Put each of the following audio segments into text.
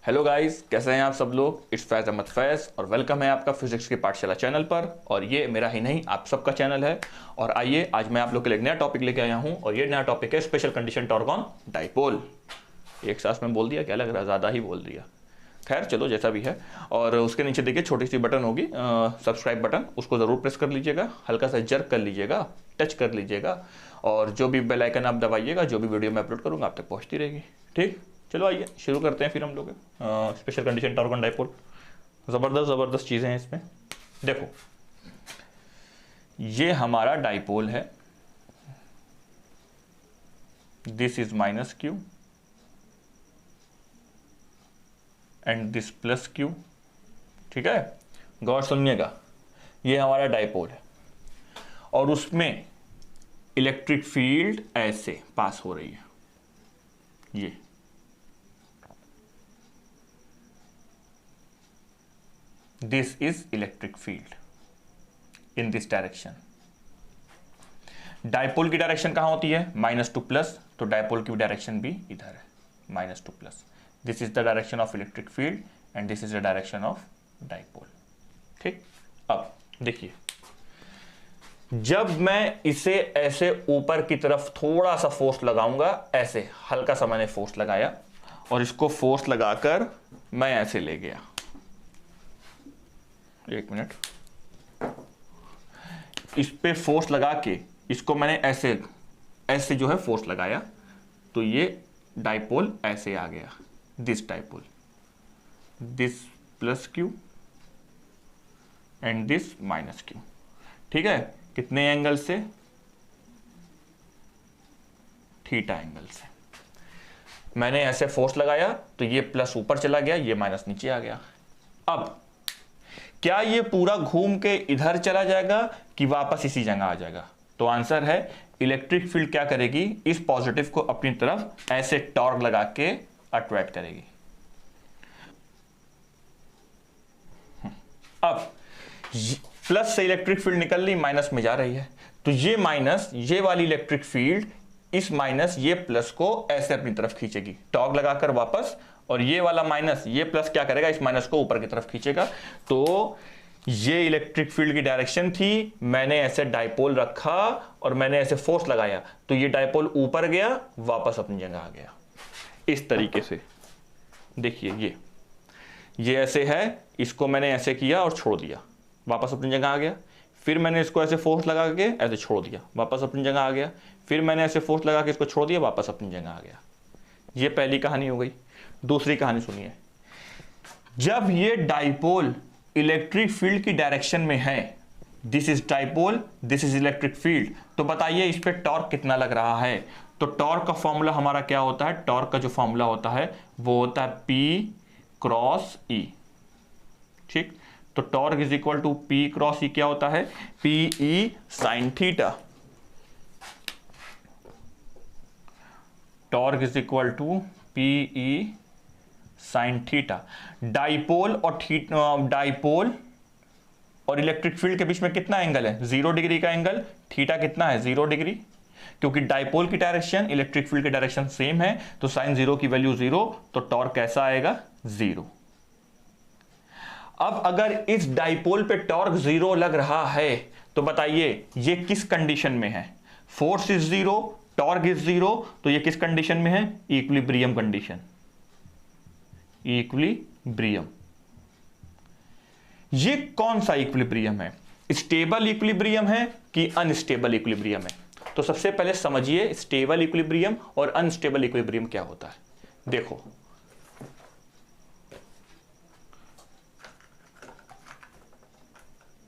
Hello guys, कैसे हैं आप सब लोग। इट्स फैज़ अहमद फैज़ और वेलकम है आपका फिजिक्स की पाठशाला चैनल पर। और ये मेरा ही नहीं, आप सबका चैनल है। और आइए, आज मैं आप लोग के लिए एक नया टॉपिक लेके आया हूं और ये नया टॉपिक है special condition torque on dipole. एक सांस में बोल दिया, क्या लग रहा है, ज़्यादा ही बोल दिया। खैर चलो, जैसा भी है। और उसके नीचे देखिए छोटी सी बटन होगी, सब्सक्राइब बटन, उसको ज़रूर प्रेस कर लीजिएगा, हल्का सा जर्क कर लीजिएगा, टच कर लीजिएगा। और जो भी बेल आइकन आप दबाइएगा, जो भी वीडियो मैं अपलोड करूँगा आप तक पहुँचती रहेगी। ठीक, चलो आइए शुरू करते हैं फिर हम लोग special condition torque on dipole. ज़बरदस्त चीज़ें हैं इसमें। देखो, ये हमारा डाइपोल है, this is minus Q and this plus Q. ठीक है, गौर सुनिएगा, ये हमारा डाइपोल है और उसमें इलेक्ट्रिक फील्ड ऐसे पास हो रही है। ये this is electric field in this direction. Dipole की डायरेक्शन कहां होती है? माइनस टू प्लस, तो डाइपोल की डायरेक्शन भी इधर है, minus two plus. This is the direction of electric field and this is the direction of dipole. ठीक, अब देखिए, जब मैं इसे ऐसे ऊपर की तरफ थोड़ा सा फोर्स लगाऊंगा, ऐसे हल्का सा मैंने फोर्स लगाया और इसको फोर्स लगाकर मैं ऐसे ले गया, एक मिनट, इस पे फोर्स लगा के इसको मैंने ऐसे ऐसे जो है फोर्स लगाया, तो ये डाइपोल ऐसे आ गया, this dipole, this plus Q and this minus Q. ठीक है, कितने एंगल से? थीटा एंगल से। मैंने ऐसे फोर्स लगाया तो ये प्लस ऊपर चला गया, ये माइनस नीचे आ गया। अब क्या ये पूरा घूम के इधर चला जाएगा कि वापस इसी जगह आ जाएगा? तो आंसर है, इलेक्ट्रिक फील्ड क्या करेगी, इस पॉजिटिव को अपनी तरफ ऐसे टॉर्क लगा के अट्रैक्ट करेगी। अब प्लस से इलेक्ट्रिक फील्ड निकल ली, माइनस में जा रही है, तो ये माइनस, ये वाली इलेक्ट्रिक फील्ड इस माइनस ये प्लस को ऐसे अपनी तरफ खींचेगी, टॉर्क लगाकर वापस। और ये वाला माइनस, ये प्लस क्या करेगा, इस माइनस को ऊपर की तरफ खींचेगा। तो ये इलेक्ट्रिक फील्ड की डायरेक्शन थी, मैंने ऐसे डाइपोल रखा और मैंने ऐसे फोर्स लगाया, तो ये डाइपोल ऊपर गया, वापस अपनी जगह आ गया। इस तरीके से देखिए, ये ऐसे है, इसको मैंने ऐसे किया और छोड़ दिया, वापस अपनी जगह आ गया। फिर मैंने इसको ऐसे फोर्स लगा के ऐसे छोड़ दिया, वापस अपनी जगह आ गया। फिर मैंने ऐसे फोर्स लगा के इसको छोड़ दिया, वापस अपनी जगह आ गया। ये पहली कहानी हो गई। दूसरी कहानी सुनिए, जब ये डाइपोल इलेक्ट्रिक फील्ड की डायरेक्शन में है, this is dipole, this is electric field, तो बताइए इस पे टॉर्क कितना लग रहा है? तो टॉर्क का फॉर्मूला हमारा क्या होता है? टॉर्क का जो फॉर्मूला होता है वो होता है P क्रॉस E। ठीक, तो torque is equal to P cross E क्या होता है? PE sine theta. Torque is equal to PE sine theta. Dipole और इलेक्ट्रिक फील्ड के बीच में कितना एंगल है? 0 डिग्री का एंगल। थीटा कितना है? 0 डिग्री। क्योंकि डाइपोल की डायरेक्शन इलेक्ट्रिक फील्ड की डायरेक्शन सेम है, तो साइन 0 की वैल्यू 0, तो टॉर्क कैसा आएगा? 0। अब अगर इस डाइपोल पे टॉर्क 0 लग रहा है, तो बताइए ये किस कंडीशन में है? फोर्स इज 0, टॉर्क इज 0, तो ये किस कंडीशन में है? Equilibrium condition. इक्विलिब्रियम। ये कौन सा इक्विलिब्रियम है? स्टेबल इक्विलिब्रियम है कि अनस्टेबल इक्विलिब्रियम है? तो सबसे पहले समझिए स्टेबल इक्विलिब्रियम और अनस्टेबल इक्विलिब्रियम क्या होता है। देखो,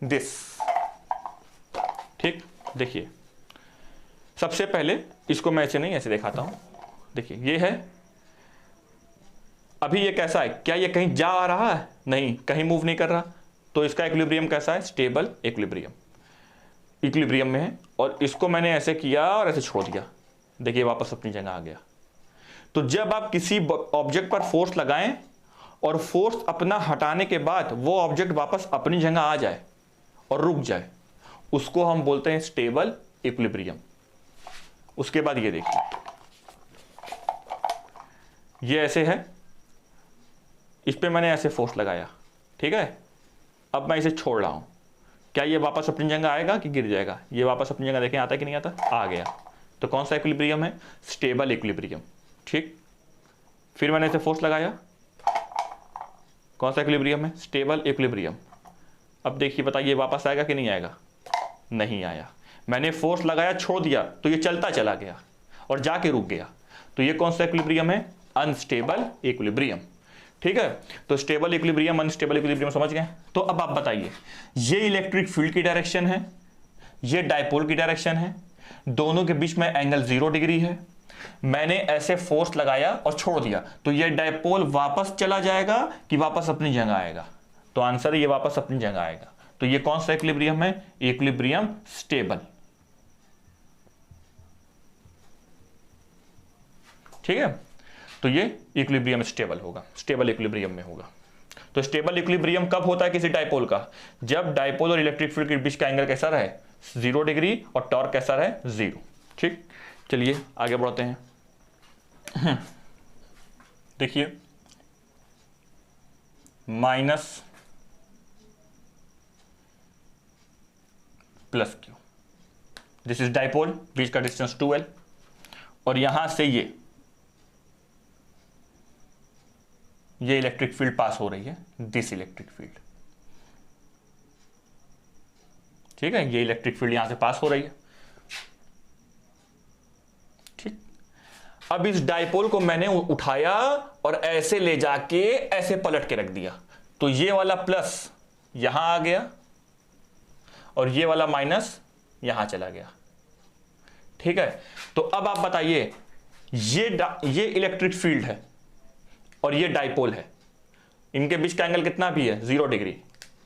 दिस, ठीक, देखिए, सबसे पहले इसको मैं ऐसे नहीं, ऐसे दिखाता हूं। देखिए, ये है, अभी ये कैसा है? क्या ये कहीं जा आ रहा है? नहीं, कहीं मूव नहीं कर रहा, तो इसका इक्विलिब्रियम कैसा है? स्टेबल इक्विलिब्रियम, इक्विलिब्रियम में है। और इसको मैंने ऐसे किया और ऐसे छोड़ दिया, देखिए वापस अपनी जगह आ गया। तो जब आप किसी ऑब्जेक्ट पर फोर्स लगाएं और फोर्स अपना हटाने के बाद वो ऑब्जेक्ट वापस अपनी जगह आ जाए और रुक जाए, उसको हम बोलते हैं स्टेबल इक्विलिब्रियम। उसके बाद ये देखिए, ये ऐसे है, इस पे मैंने ऐसे फोर्स लगाया, ठीक है, अब मैं इसे छोड़ रहा हूँ, क्या ये वापस अपनी जगह आएगा कि गिर जाएगा? ये वापस अपनी जगह देखें आता है कि नहीं आता? आ गया। तो कौन सा इक्विलिब्रियम है? Stable equilibrium. ठीक, फिर मैंने इसे फोर्स लगाया, कौन सा इक्विलिब्रियम है? Stable equilibrium. अब देखिए बताइए वापस आएगा कि नहीं आएगा? नहीं आया। मैंने फोर्स लगाया, छोड़ दिया, तो ये चलता चला गया और जाके रुक गया। तो ये कौन सा इक्विलिब्रियम है? Unstable equilibrium. ठीक है, तो स्टेबल इक्विलिब्रियम, अनस्टेबल इक्विलिब्रियम समझ गए। तो अब आप बताइए, ये इलेक्ट्रिक फील्ड की डायरेक्शन है, ये डायपोल की डायरेक्शन है, दोनों के बीच में एंगल 0 डिग्री है। मैंने ऐसे फोर्स लगाया और छोड़ दिया, तो ये डायपोल वापस चला जाएगा कि वापस अपनी जगह आएगा? तो आंसर है ये वापस अपनी जगह आएगा। तो ये कौन सा इक्विलिब्रियम है? Equilibrium stable. ठीक है, तो ये इक्विलिब्रियम स्टेबल होगा, स्टेबल इक्विलिब्रियम में होगा। तो स्टेबल इक्विलिब्रियम कब होता है किसी डायपोल का? जब डायपोल और इलेक्ट्रिक फील्ड के बीच का एंगल कैसा रहे? 0 डिग्री, और टॉर्क कैसा रहे? 0। ठीक, चलिए आगे बढ़ते हैं। देखिए, minus plus q, this is dipole, बीच का डिस्टेंस 2l, और यहां से ये इलेक्ट्रिक फील्ड पास हो रही है, दिस इलेक्ट्रिक फील्ड। ठीक है, ये इलेक्ट्रिक फील्ड यहां से पास हो रही है। ठीक, अब इस डायपोल को मैंने उठाया और ऐसे ले जाके ऐसे पलट के रख दिया, तो ये वाला प्लस यहां आ गया और ये वाला माइनस यहां चला गया। ठीक है, तो अब आप बताइए, ये इलेक्ट्रिक फील्ड है और ये डायपोल है, इनके बीच का एंगल कितना भी है? 0 डिग्री।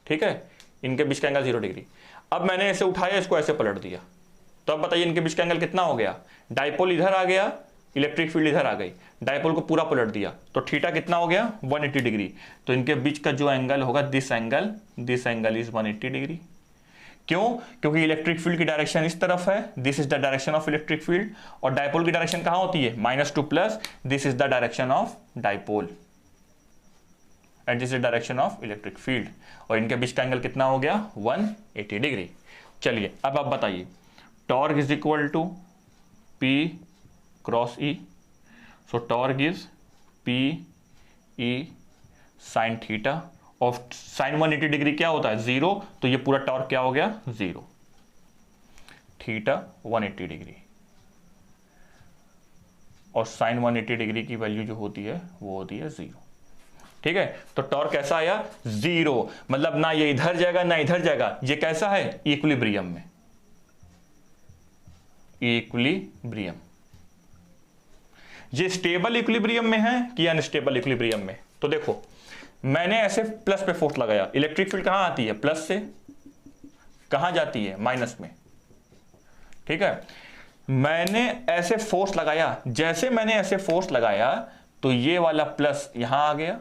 ठीक है, इनके बीच का एंगल 0 डिग्री। अब मैंने ऐसे उठाया, इसको ऐसे पलट दिया, तो अब बताइए इनके बीच का एंगल कितना हो गया? डायपोल इधर आ गया, इलेक्ट्रिक फील्ड इधर आ गई, डायपोल को पूरा पलट दिया, तो थीटा कितना हो गया? 180 डिग्री। तो इनके बीच का जो एंगल होगा, दिस एंगल इज 180 डिग्री। क्यों? क्योंकि इलेक्ट्रिक फील्ड की डायरेक्शन इस तरफ है, this is the direction of electric field, और डायपोल की डायरेक्शन कहां होती है? -2 plus, this is the direction of dipole and this is direction of electric field, और इनके बीच का एंगल कितना हो गया? 180 डिग्री। चलिए अब आप बताइए, torque is equal to P cross E, so torque is PE sine theta, और साइन 180 डिग्री क्या होता है? 0, तो ये पूरा टॉर्क क्या हो गया? 0, थीटा 180 डिग्री, और साइन 180 डिग्री की वैल्यू जो होती है वो होती है 0। ठीक है, तो टॉर्क कैसा आया? 0, मतलब ना ये इधर जाएगा ना इधर जाएगा, ये कैसा है? इक्विलिब्रियम में, इक्विलिब्रियम। ये स्टेबल इक्विलिब्रियम में है कि अनस्टेबल इक्विलिब्रियम में? तो देखो, मैंने ऐसे प्लस पे फोर्स लगाया, इलेक्ट्रिक फील्ड कहां आती है? प्लस से कहां जाती है? माइनस में। ठीक है, मैंने ऐसे फोर्स लगाया, जैसे मैंने ऐसे फोर्स लगाया तो ये वाला प्लस यहां आ गया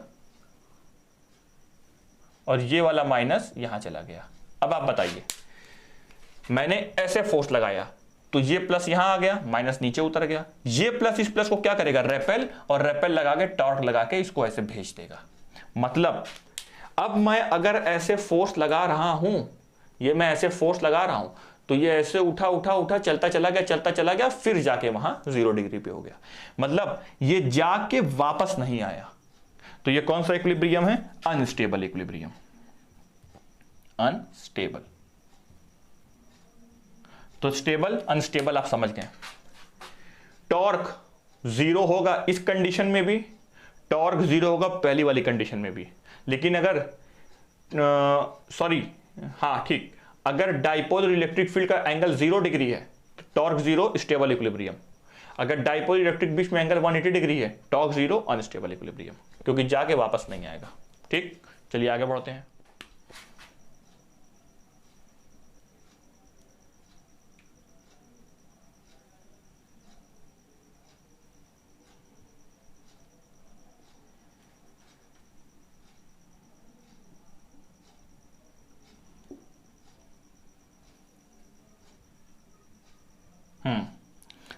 और ये वाला माइनस यहां चला गया। अब आप बताइए, मैंने ऐसे फोर्स लगाया तो ये प्लस यहां आ गया, माइनस नीचे उतर गया, ये प्लस इस प्लस को क्या करेगा? रेपेल, और रेपेल लगा के टॉर्क लगा के इसको ऐसे भेज देगा। मतलब अब मैं अगर ऐसे फोर्स लगा रहा हूं, ये मैं ऐसे फोर्स लगा रहा हूं, तो ये ऐसे उठा उठा उठा चलता चला गया, फिर जाके वहां 0 डिग्री पे हो गया, मतलब ये जाके वापस नहीं आया। तो ये कौन सा इक्विलिब्रियम है? Unstable equilibrium, unstable. तो स्टेबल अनस्टेबल आप समझ गए। टॉर्क 0 होगा इस कंडीशन में भी, टॉर्क 0 होगा पहली वाली कंडीशन में भी, लेकिन अगर ठीक, अगर डायपोल और इलेक्ट्रिक फील्ड का एंगल 0 डिग्री है तो टॉर्क 0 स्टेबल इक्विलिब्रियम, अगर डायपोल इलेक्ट्रिक बीच में एंगल 180 डिग्री है, टॉर्क 0 अनस्टेबल इक्विलिब्रियम, क्योंकि जाके वापस नहीं आएगा। ठीक, चलिए आगे बढ़ते हैं।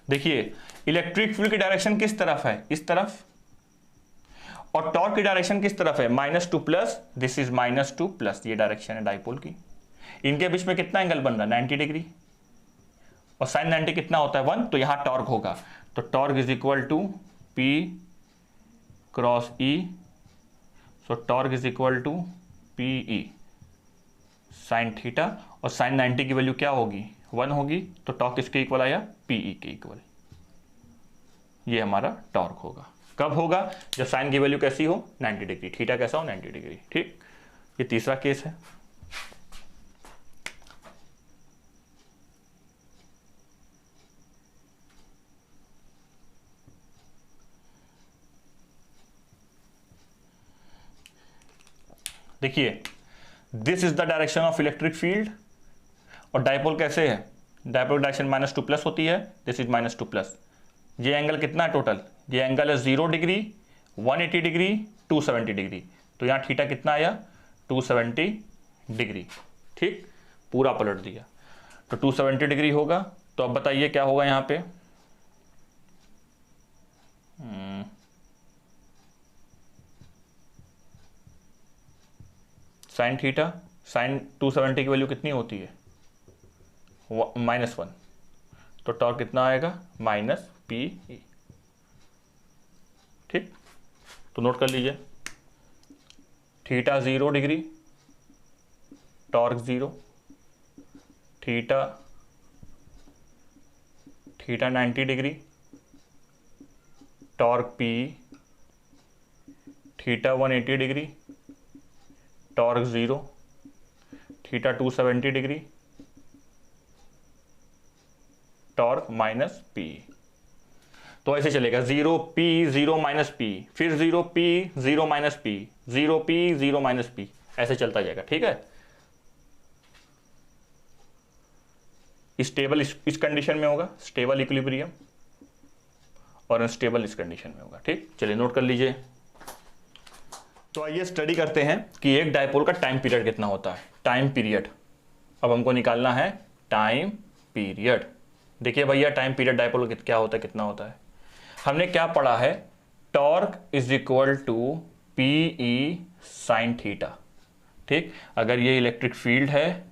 देखिए, इलेक्ट्रिक फील्ड की डायरेक्शन किस तरफ है? इस तरफ, और टॉर्क की डायरेक्शन किस तरफ है, -2 प्लस, दिस इज -2 प्लस, ये डायरेक्शन है डाइपोल की। इनके बीच में कितना एंगल बन रहा है, 90 डिग्री, और साइन 90 कितना होता है 1, तो यहां टॉर्क होगा, तो torque is equal to P cross E, so torque is equal to PE sine theta, और साइन 90 की वैल्यू क्या होगी 1 होगी, तो टॉर्क किसके इक्वल आया, PE के इक्वल। ये हमारा टॉर्क होगा, कब होगा, जब साइन की वैल्यू कैसी हो 90 डिग्री, थीटा कैसा हो 90 डिग्री। ठीक, ये तीसरा केस है। देखिए, this is the direction of electric field, और डाइपोल कैसे है, डाइपोल डायरेक्शन -2 प्लस होती है, दिस इज -2 प्लस। ये एंगल कितना है टोटल, ये एंगल है 0 डिग्री, 180 डिग्री, 270 डिग्री, तो यहाँ थीटा कितना आया 270 डिग्री। ठीक, पूरा पलट दिया, तो 270 डिग्री होगा। तो अब बताइए क्या होगा यहाँ पे, साइन थीटा, साइन 270 की वैल्यू कितनी होती है -1, तो टॉर्क कितना आएगा -PE। ठीक, तो नोट कर लीजिए, theta 0 degree, torque 0, theta 90 degree, torque PE, theta 180 degree, torque 0, theta 270 degree, torque -PE। तो ऐसे चलेगा 0P 0 -P, फिर 0P 0 -P, 0P 0 -P, ऐसे चलता जाएगा। ठीक है, स्टेबल इस कंडीशन में होगा, स्टेबल इक्विलिब्रियम, और अनस्टेबल इस कंडीशन में होगा। ठीक, चलिए नोट कर लीजिए। तो आइए स्टडी करते हैं कि एक डाइपोल का टाइम पीरियड कितना होता है। टाइम पीरियड, अब हमको निकालना है टाइम पीरियड। देखिए भैया, टाइम पीरियड डाइपोल क्या होता है, कितना होता है। हमने क्या पढ़ा है, torque is equal to PE sine theta. ठीक, अगर ये इलेक्ट्रिक फील्ड है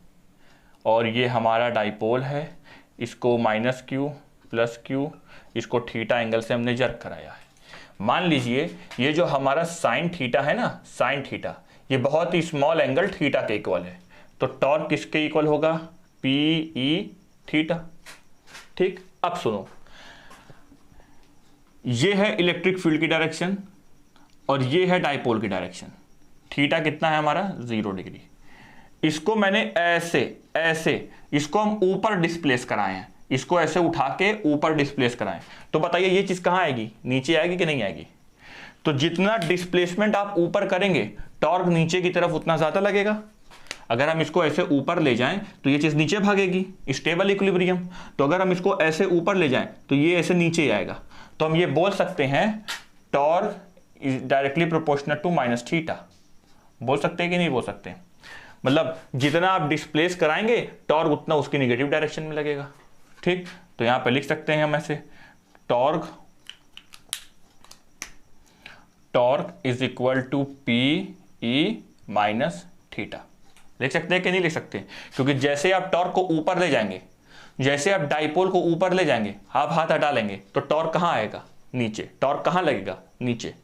और ये हमारा डाइपोल है, इसको -Q + Q, इसको थीटा एंगल से हमने जर्क कराया है। मान लीजिए ये जो हमारा साइन थीटा है ना, साइन थीटा, ये बहुत ही स्मॉल एंगल थीटा के इक्वल है, तो टॉर्क किसके इक्वल होगा, PE थीटा। ठीक, अब सुनो, ये है इलेक्ट्रिक फील्ड की डायरेक्शन और ये है डाइपोल की डायरेक्शन। थीटा कितना है हमारा 0 डिग्री। इसको मैंने ऐसे इसको हम ऊपर डिस्प्लेस कराए हैं, इसको ऐसे उठा के ऊपर डिस्प्लेस कराएं, तो बताइए ये चीज कहां आएगी, नीचे आएगी कि नहीं आएगी। तो जितना डिस्प्लेसमेंट आप ऊपर करेंगे, टॉर्क नीचे की तरफ उतना ज्यादा लगेगा। अगर हम इसको ऐसे ऊपर ले जाएं तो ये चीज नीचे भागेगी, स्टेबल इक्विलिब्रियम। तो अगर हम इसको ऐसे ऊपर ले जाएं तो ये ऐसे नीचे आएगा। तो हम ये बोल सकते हैं torque is directly proportional to -थीटा। बोल सकते हैं कि नहीं बोल सकते, मतलब जितना आप डिस्प्लेस कराएंगे टॉर्क उतना उसकी निगेटिव डायरेक्शन में लगेगा। ठीक, तो यहां पर लिख सकते हैं हम ऐसे, torque is equal to PE -थीटा। लिख सकते हैं कि नहीं लिख सकते, क्योंकि जैसे आप टॉर्क को ऊपर ले जाएंगे, जैसे आप डाइपोल को ऊपर ले जाएंगे, आप हाथ हटा लेंगे तो टॉर्क कहां आएगा, नीचे। टॉर्क कहां लगेगा, नीचे।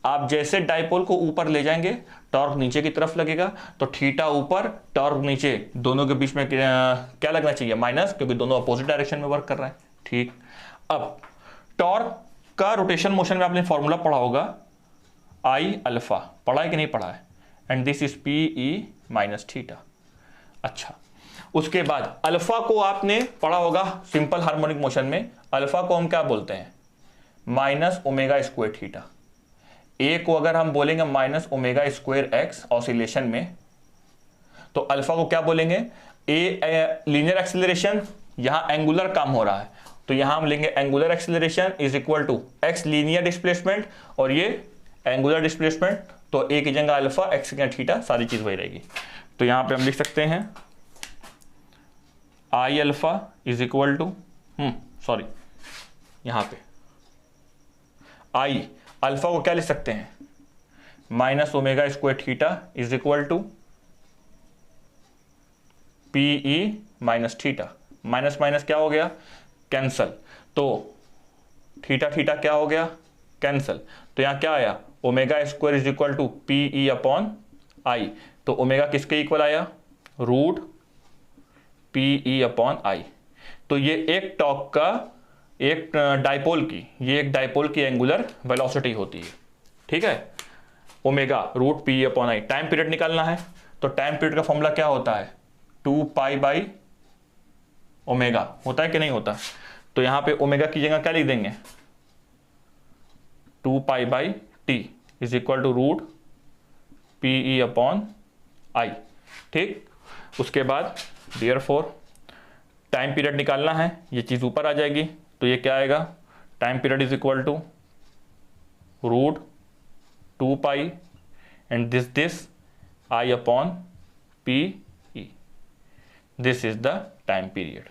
आप जैसे डाइपोल को ऊपर ले जाएंगे, टॉर्क नीचे की तरफ लगेगा, तो थीटा ऊपर, टॉर्क नीचे, दोनों के बीच में क्या लगना चाहिए, माइनस, क्योंकि दोनों अपोजिट डायरेक्शन में वर्क कर रहा है। ठीक, अब टॉर्क का रोटेशन मोशन में आपने फॉर्मूला पढ़ा होगा, I α, पढ़ा है कि नहीं पढ़ा है, and this is PE -theta. अच्छा, उसके बाद अल्फा को आपने पढ़ा होगा सिंपल हार्मोनिक मोशन में, अल्फा को हम क्या बोलते हैं, -ω² थीटा। ए को अगर हम बोलेंगे -ω²x ऑसिलेशन में, तो अल्फा को क्या बोलेंगे, ए लीनियर एक्सीलरेशन, यहां एंगुलर काम हो रहा है, तो यहां हम लेंगे angular acceleration is equal to x linear displacement, और ये एंगुलर डिस्प्लेसमेंट, तो ए की जगह अल्फा, x की जगह थीटा, सारी चीज वही रहेगी। तो यहां पे हम लिख सकते हैं I α is equal to, sorry, यहां पे I अल्फा को क्या लिख सकते हैं, minus omega square theta is equal to P E minus theta. Minus minus क्या हो गया, कैंसल। तो थीटा थीटा क्या हो गया, कैंसल। तो यहां क्या आया, omega square is equal to P E upon I. तो ओमेगा किसके इक्वल आया, root P E upon I. तो ये एक टॉर्क का, एक डाइपोल की, ये एक डाइपोल की एंगुलर वेलोसिटी होती है, ठीक है। Omega root P upon I. Time period निकालना है, तो टाइम पीरियड का फॉर्मूला क्या होता है, 2 पाई बाई ओमेगा, होता है कि नहीं होता। तो यहां पे ओमेगा की जगह क्या लिख देंगे, 2 pi by T is equal to root P E upon I, ठीक। उसके बाद देयरफॉर टाइम पीरियड निकालना है, ये चीज ऊपर आ जाएगी। तो ये क्या आएगा, time period is equal to root 2 pi and this I upon P E, this is the time period.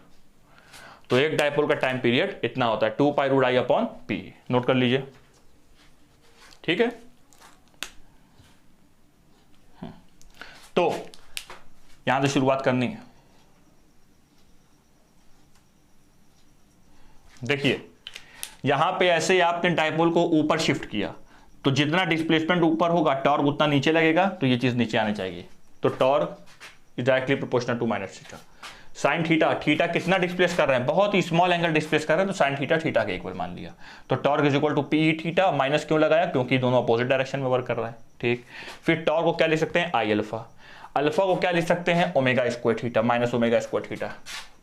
तो एक डायपोल का टाइम पीरियड इतना होता है, 2 pi root I upon P. Note कर लीजिए, ठीक है। तो यहां से शुरुआत करनी है। देखिए यहां पे ऐसे आपने डायपोल को ऊपर शिफ्ट किया, तो जितना डिस्प्लेसमेंट ऊपर होगा टॉर्क उतना नीचे लगेगा, तो ये चीज नीचे आनी चाहिए। तो torque is directly proportional to minus theta. Sine theta, theta कितना डिस्प्लेस कर रहे हैं, बहुत ही स्मॉल एंगल डिस्प्लेस कर रहे हैं, तो साइन थीटा थीटा के इक्वल मान लिया। तो torque is equal to P theta. Minus क्यों लगाया, क्योंकि दोनों अपोजिट डायरेक्शन में वर्क कर रहा है, ठीक। फिर टॉर्क को क्या लिख सकते हैं, आई अल्फा। अल्फा को क्या लिख सकते हैं, omega square theta minus omega square theta,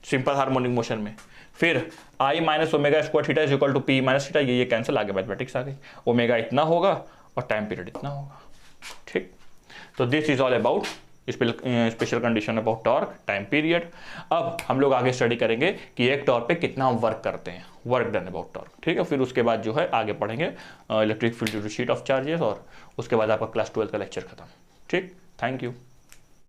simple harmonic motion में। फिर I minus omega square theta is equal to P minus theta, ये कैंसिल, आगे मैथमेटिक्स आ गई। ओमेगा इतना होगा और टाइम पीरियड इतना होगा, ठीक। तो this is all about special condition about torque, time period. अब हम लोग आगे स्टडी करेंगे कि एक टॉर्क पे कितना वर्क करते हैं, वर्क डन अबाउट टॉर्क, ठीक है। फिर उसके बाद जो है आगे पढ़ेंगे electric field due to sheet of charges, और उसके बाद आपका क्लास 12 का लेक्चर खत्म, ठीक। Thank you.